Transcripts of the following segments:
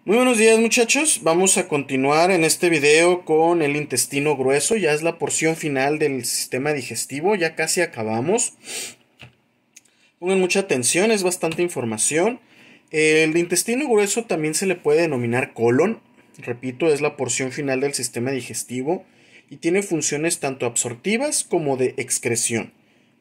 Muy buenos días muchachos, vamos a continuar en este video con el intestino grueso, ya es la porción final del sistema digestivo, ya casi acabamos. Pongan mucha atención, es bastante información. El intestino grueso también se le puede denominar colon, repito, es la porción final del sistema digestivo y tiene funciones tanto absortivas como de excreción.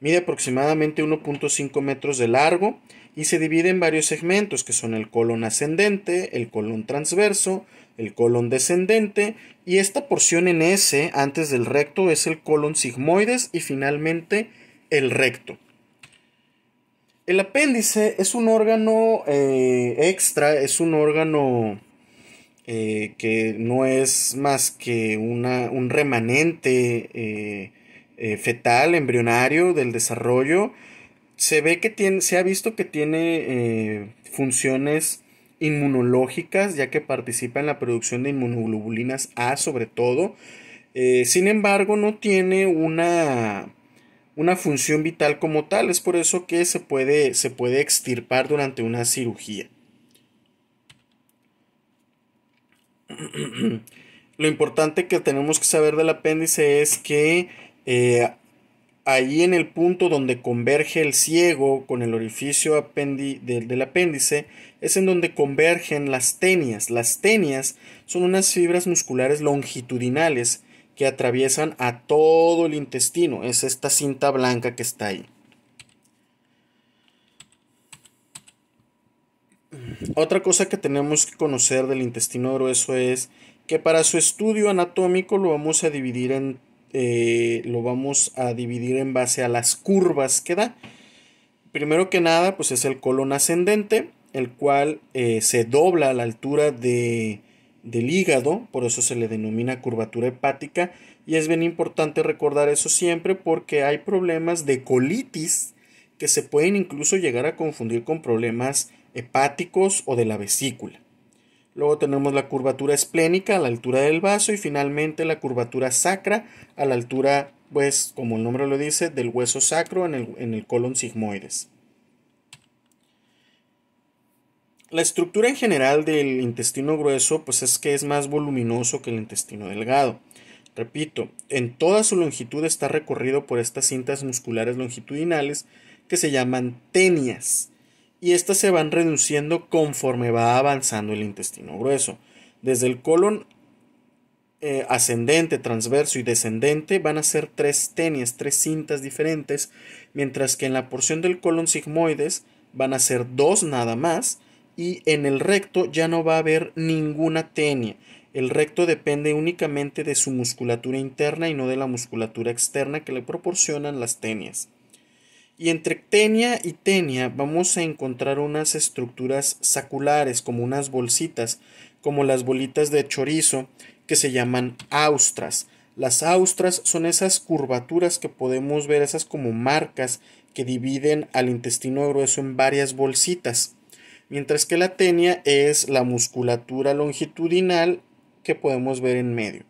Mide aproximadamente 1.5 metros de largo y se divide en varios segmentos que son el colon ascendente, el colon transverso, el colon descendente y esta porción en S antes del recto es el colon sigmoides y finalmente el recto. El apéndice es un órgano extra, es un órgano que no es más que un remanente fetal, embrionario del desarrollo. Se ha visto que tiene funciones inmunológicas, ya que participa en la producción de inmunoglobulinas A sobre todo. Sin embargo, no tiene una función vital como tal. Es por eso que se puede extirpar durante una cirugía. Lo importante que tenemos que saber del apéndice es que ahí en el punto donde converge el ciego con el orificio del apéndice es en donde convergen las tenias. Las tenias son unas fibras musculares longitudinales que atraviesan a todo el intestino. Es esta cinta blanca que está ahí. Otra cosa que tenemos que conocer del intestino grueso es que para su estudio anatómico lo vamos a dividir en base a las curvas que da. Primero que nada, pues es el colon ascendente, el cual se dobla a la altura del hígado, por eso se le denomina curvatura hepática, y es bien importante recordar eso siempre porque hay problemas de colitis que se pueden incluso llegar a confundir con problemas hepáticos o de la vesícula. Luego tenemos la curvatura esplénica a la altura del vaso y finalmente la curvatura sacra a la altura, pues como el nombre lo dice, del hueso sacro en el colon sigmoides. La estructura en general del intestino grueso pues es que es más voluminoso que el intestino delgado. Repito, en toda su longitud está recorrido por estas cintas musculares longitudinales que se llaman tenias y estas se van reduciendo conforme va avanzando el intestino grueso. Desde el colon ascendente, transverso y descendente van a ser tres tenias, tres cintas diferentes, mientras que en la porción del colon sigmoides van a ser dos nada más y en el recto ya no va a haber ninguna tenia. El recto depende únicamente de su musculatura interna y no de la musculatura externa que le proporcionan las tenias. Y entre tenia y tenia vamos a encontrar unas estructuras saculares, como unas bolsitas, como las bolitas de chorizo, que se llaman austras. Las austras son esas curvaturas que podemos ver, esas como marcas que dividen al intestino grueso en varias bolsitas. Mientras que la tenia es la musculatura longitudinal que podemos ver en medio.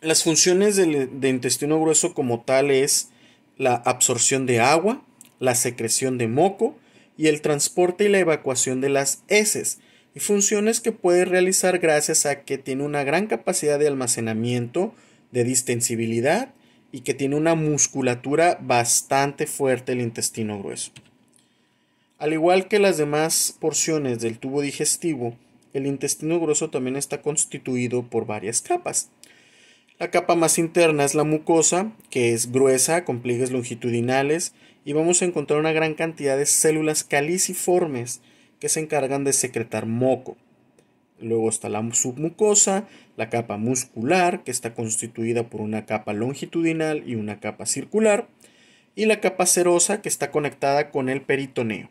Las funciones de intestino grueso como tal es la absorción de agua, la secreción de moco y el transporte y la evacuación de las heces, y funciones que puede realizar gracias a que tiene una gran capacidad de almacenamiento, de distensibilidad y que tiene una musculatura bastante fuerte el intestino grueso. Al igual que las demás porciones del tubo digestivo, el intestino grueso también está constituido por varias capas. La capa más interna es la mucosa, que es gruesa, con pliegues longitudinales, y vamos a encontrar una gran cantidad de células caliciformes que se encargan de secretar moco. Luego está la submucosa, la capa muscular, que está constituida por una capa longitudinal y una capa circular, y la capa serosa, que está conectada con el peritoneo.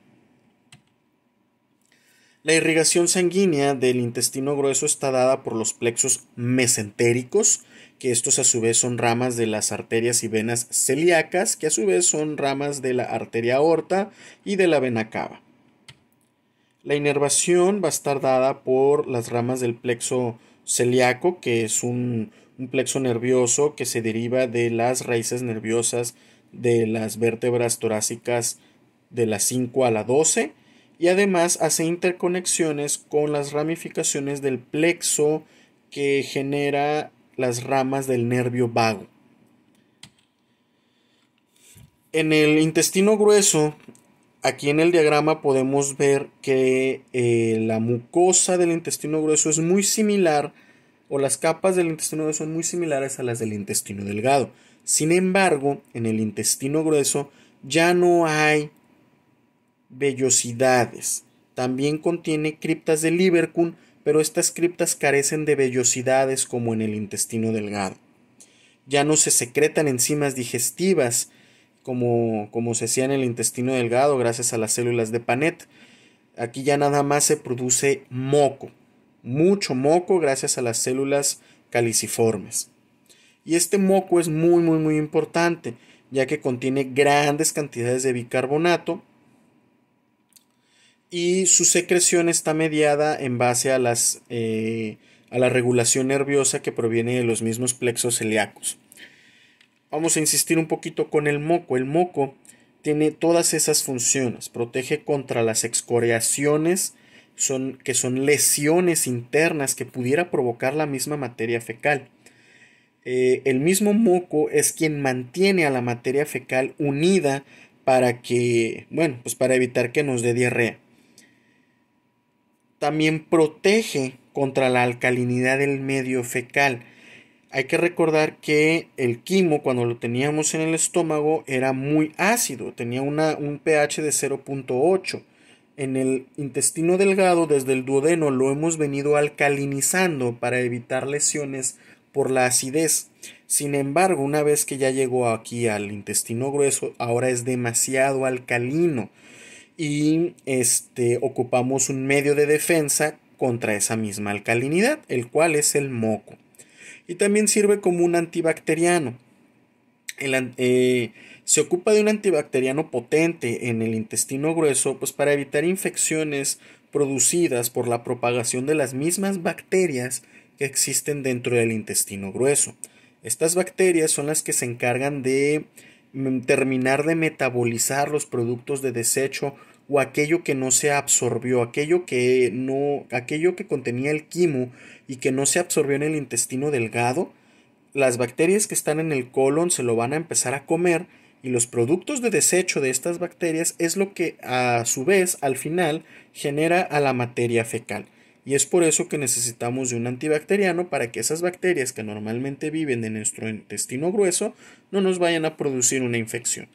La irrigación sanguínea del intestino grueso está dada por los plexos mesentéricos, que estos a su vez son ramas de las arterias y venas celíacas, que a su vez son ramas de la arteria aorta y de la vena cava. La inervación va a estar dada por las ramas del plexo celíaco, que es un plexo nervioso que se deriva de las raíces nerviosas de las vértebras torácicas de la 5 a la 12 y además hace interconexiones con las ramificaciones del plexo que genera las ramas del nervio vago. En el intestino grueso, aquí en el diagrama podemos ver que la mucosa del intestino grueso es muy similar, o las capas del intestino grueso son muy similares a las del intestino delgado. Sin embargo, en el intestino grueso ya no hay vellosidades. También contiene criptas de Lieberkühn, pero estas criptas carecen de vellosidades como en el intestino delgado. Ya no se secretan enzimas digestivas como se hacía en el intestino delgado gracias a las células de Paneth. Aquí ya nada más se produce moco, mucho moco gracias a las células caliciformes. Y este moco es muy importante, ya que contiene grandes cantidades de bicarbonato y su secreción está mediada en base a la regulación nerviosa que proviene de los mismos plexos celíacos. Vamos a insistir un poquito con el moco. El moco tiene todas esas funciones. Protege contra las excoriaciones, que son lesiones internas que pudiera provocar la misma materia fecal. El mismo moco es quien mantiene a la materia fecal unida para para evitar que nos dé diarrea. También protege contra la alcalinidad del medio fecal. Hay que recordar que el quimo, cuando lo teníamos en el estómago, era muy ácido, tenía un pH de 0.8. En el intestino delgado, desde el duodeno, lo hemos venido alcalinizando para evitar lesiones por la acidez. Sin embargo, una vez que ya llegó aquí al intestino grueso, ahora es demasiado alcalino y ocupamos un medio de defensa contra esa misma alcalinidad, el cual es el moco. Y también sirve como un antibacteriano. Se ocupa de un antibacteriano potente en el intestino grueso, pues para evitar infecciones producidas por la propagación de las mismas bacterias que existen dentro del intestino grueso. Estas bacterias son las que se encargan de terminar de metabolizar los productos de desecho o aquello que no se absorbió, aquello que contenía el quimo y que no se absorbió en el intestino delgado. Las bacterias que están en el colon se lo van a empezar a comer y los productos de desecho de estas bacterias es lo que a su vez al final genera a la materia fecal. Y es por eso que necesitamos de un antibacteriano para que esas bacterias que normalmente viven en nuestro intestino grueso no nos vayan a producir una infección.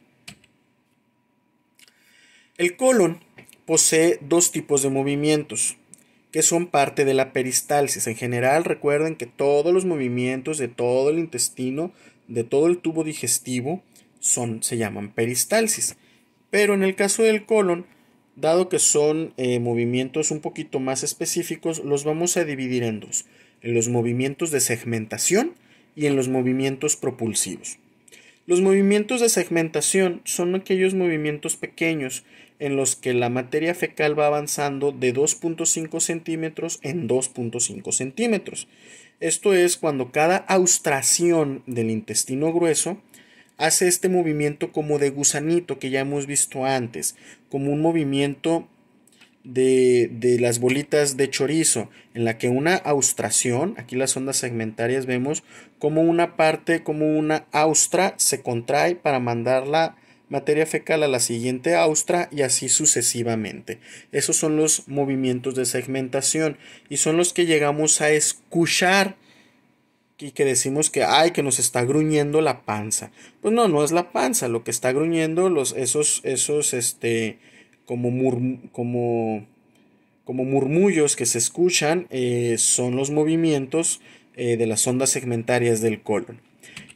El colon posee dos tipos de movimientos que son parte de la peristalsis. En general, recuerden que todos los movimientos de todo el intestino, de todo el tubo digestivo, se llaman peristalsis. Pero en el caso del colon, dado que son movimientos un poquito más específicos, los vamos a dividir en dos: en los movimientos de segmentación y en los movimientos propulsivos. Los movimientos de segmentación son aquellos movimientos pequeños en los que la materia fecal va avanzando de 2.5 centímetros en 2.5 centímetros. Esto es cuando cada austración del intestino grueso hace este movimiento como de gusanito que ya hemos visto antes, como un movimiento de las bolitas de chorizo, en la que una austración, aquí las ondas segmentarias vemos como una parte, como una austra se contrae para mandar la materia fecal a la siguiente austra y así sucesivamente. Esos son los movimientos de segmentación y son los que llegamos a escuchar y que decimos que nos está gruñendo la panza. Pues no es la panza, lo que está gruñendo esos como murmullos que se escuchan son los movimientos de las ondas segmentarias del colon.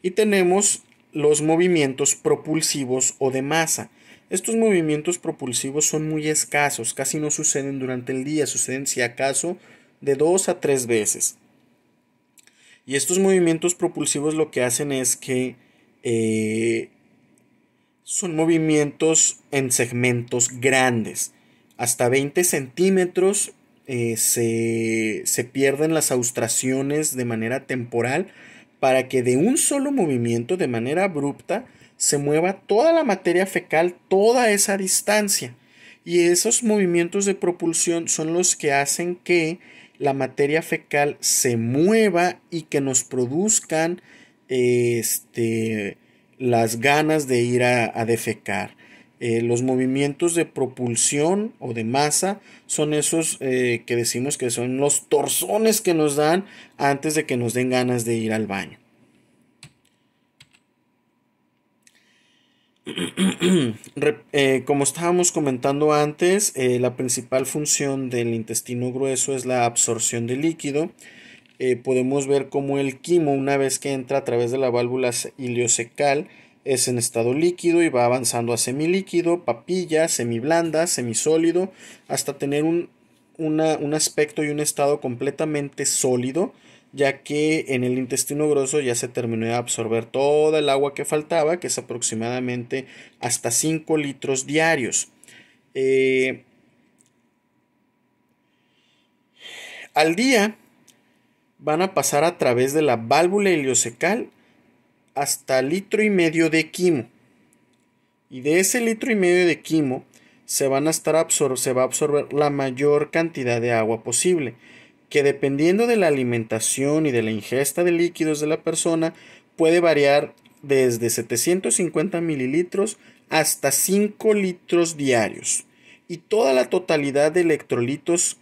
Y tenemos los movimientos propulsivos o de masa. Estos movimientos propulsivos son muy escasos, casi no suceden durante el día, suceden si acaso de 2 a 3 veces. Y estos movimientos propulsivos lo que hacen es que son movimientos en segmentos grandes. Hasta 20 centímetros se pierden las austraciones de manera temporal para que de un solo movimiento, de manera abrupta, se mueva toda la materia fecal toda esa distancia. Y esos movimientos de propulsión son los que hacen que la materia fecal se mueva y que nos produzcan las ganas de ir a defecar. Los movimientos de propulsión o de masa son esos que decimos que son los torsones que nos dan antes de que nos den ganas de ir al baño. Como estábamos comentando antes, la principal función del intestino grueso es la absorción de líquido. Podemos ver cómo el quimo, una vez que entra a través de la válvula ileocecal, es en estado líquido y va avanzando a semilíquido, papilla, semiblanda, semisólido, hasta tener un aspecto y un estado completamente sólido, ya que en el intestino grueso ya se terminó de absorber toda el agua que faltaba, que es aproximadamente hasta 5 litros diarios. Al día van a pasar a través de la válvula ileocecal hasta 1,5 litros de quimo. Y de ese 1,5 litros de quimo se va a absorber la mayor cantidad de agua posible, que dependiendo de la alimentación y de la ingesta de líquidos de la persona puede variar desde 750 mililitros hasta 5 litros diarios. Y toda la totalidad de electrolitos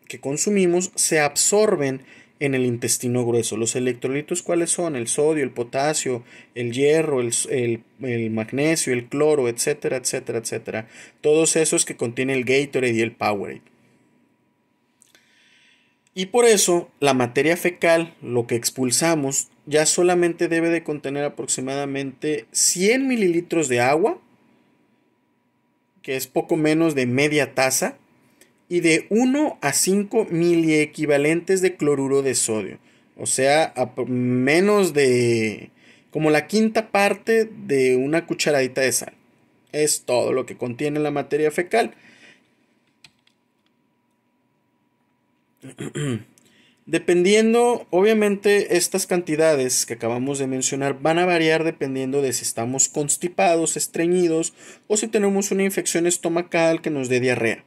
que consumimos se absorben en el intestino grueso. ¿Los electrolitos cuáles son? El sodio, el potasio, el hierro, el magnesio, el cloro, etcétera, etcétera, etcétera. Todos esos que contiene el Gatorade y el Powerade. Y por eso la materia fecal, lo que expulsamos, ya solamente debe de contener aproximadamente 100 mililitros de agua, que es poco menos de media taza, y de 1 a 5 miliequivalentes de cloruro de sodio. O sea, menos de como la quinta parte de una cucharadita de sal. Es todo lo que contiene la materia fecal. Dependiendo, obviamente estas cantidades que acabamos de mencionar van a variar dependiendo de si estamos constipados, estreñidos o si tenemos una infección estomacal que nos dé diarrea.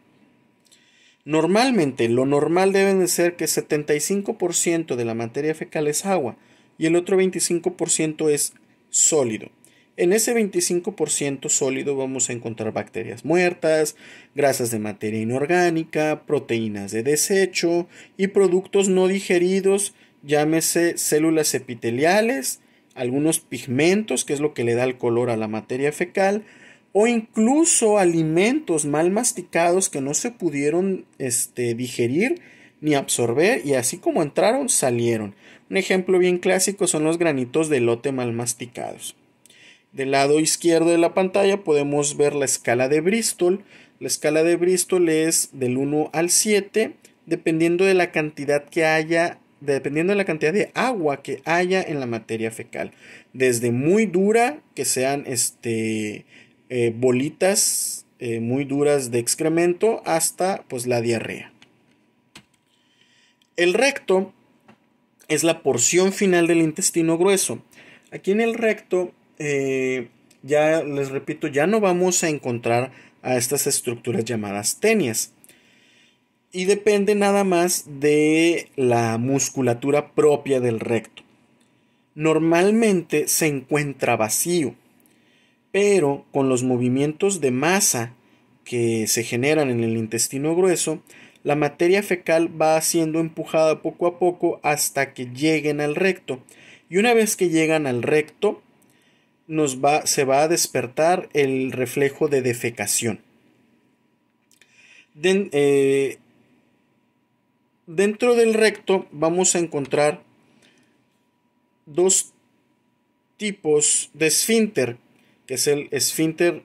Normalmente, lo normal debe de ser que 75% de la materia fecal es agua y el otro 25% es sólido. En ese 25% sólido vamos a encontrar bacterias muertas, grasas de materia inorgánica, proteínas de desecho y productos no digeridos, llámese células epiteliales, algunos pigmentos, que es lo que le da el color a la materia fecal, o incluso alimentos mal masticados que no se pudieron digerir ni absorber y así como entraron, salieron. Un ejemplo bien clásico son los granitos de elote mal masticados. Del lado izquierdo de la pantalla podemos ver la escala de Bristol. La escala de Bristol es del 1 al 7, dependiendo de la cantidad que haya, dependiendo de la cantidad de agua que haya en la materia fecal. Desde muy dura, que sean bolitas muy duras de excremento, hasta pues la diarrea. El recto es la porción final del intestino grueso. Aquí en el recto, ya les repito, ya no vamos a encontrar a estas estructuras llamadas tenias. Y depende nada más de la musculatura propia del recto. Normalmente se encuentra vacío, pero con los movimientos de masa que se generan en el intestino grueso, la materia fecal va siendo empujada poco a poco hasta que lleguen al recto. Y una vez que llegan al recto, se va a despertar el reflejo de defecación. Dentro del recto vamos a encontrar dos tipos de esfínter, que es el esfínter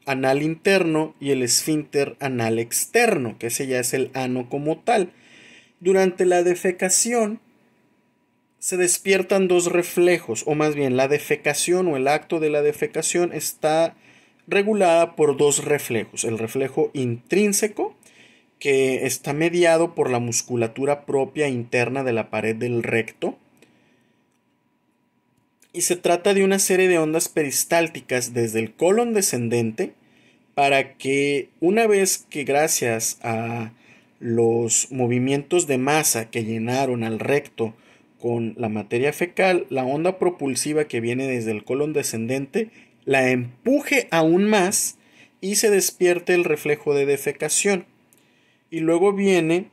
anal interno y el esfínter anal externo, que ese ya es el ano como tal. Durante la defecación se despiertan dos reflejos, o más bien la defecación o el acto de la defecación está regulada por dos reflejos. El reflejo intrínseco, que está mediado por la musculatura propia interna de la pared del recto, y se trata de una serie de ondas peristálticas desde el colon descendente para que una vez que gracias a los movimientos de masa que llenaron al recto con la materia fecal, la onda propulsiva que viene desde el colon descendente la empuje aún más y se despierte el reflejo de defecación. Y luego viene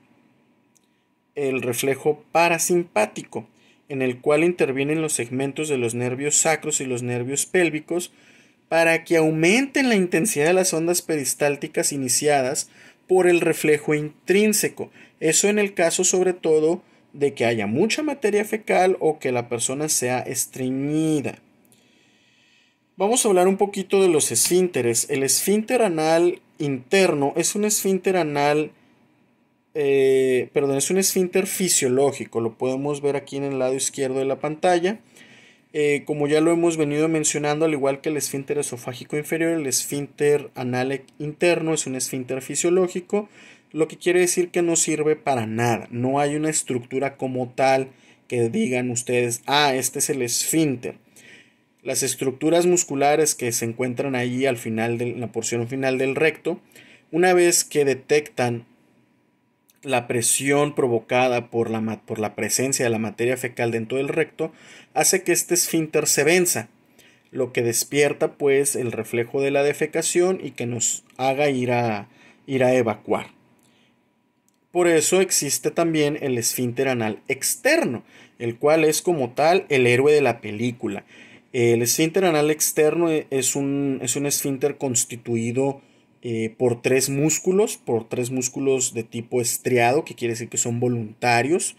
el reflejo parasimpático, en el cual intervienen los segmentos de los nervios sacros y los nervios pélvicos para que aumenten la intensidad de las ondas peristálticas iniciadas por el reflejo intrínseco. Eso en el caso sobre todo de que haya mucha materia fecal o que la persona sea estreñida. Vamos a hablar un poquito de los esfínteres. El esfínter anal interno es un esfínter anal, es un esfínter fisiológico. Lo podemos ver aquí en el lado izquierdo de la pantalla. Como ya lo hemos venido mencionando, al igual que el esfínter esofágico inferior, el esfínter anal interno es un esfínter fisiológico, lo que quiere decir que no sirve para nada. No hay una estructura como tal que digan ustedes, este es el esfínter. Las estructuras musculares que se encuentran ahí al final de la porción final del recto, una vez que detectan la presión provocada por la presencia de la materia fecal dentro del recto, hace que este esfínter se venza, lo que despierta pues el reflejo de la defecación y que nos haga ir a evacuar. Por eso existe también el esfínter anal externo, el cual es como tal el héroe de la película. El esfínter anal externo es un esfínter constituido por tres músculos de tipo estriado, que quiere decir que son voluntarios.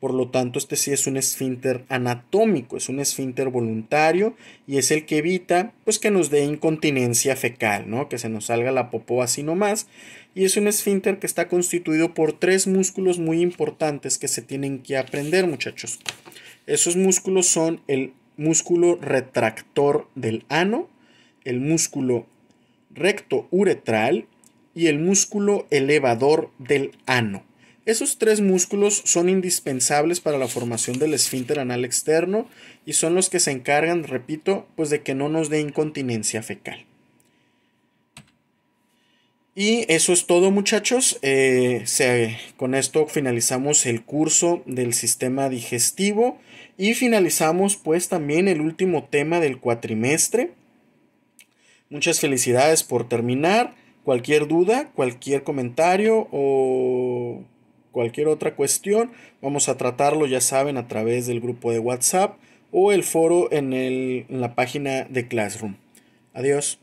Por lo tanto, este sí es un esfínter anatómico, es un esfínter voluntario y es el que evita pues que nos dé incontinencia fecal, ¿no? Que se nos salga la popó así nomás. Y es un esfínter que está constituido por tres músculos muy importantes que se tienen que aprender, muchachos. Esos músculos son el músculo retractor del ano, el músculo recto uretral y el músculo elevador del ano. Esos tres músculos son indispensables para la formación del esfínter anal externo y son los que se encargan, repito, pues de que no nos dé incontinencia fecal. Y eso es todo, muchachos. Con esto finalizamos el curso del sistema digestivo y finalizamos pues también el último tema del cuatrimestre. Muchas felicidades por terminar. Cualquier duda, cualquier comentario o cualquier otra cuestión, vamos a tratarlo, ya saben, a través del grupo de WhatsApp o el foro en la página de Classroom. Adiós.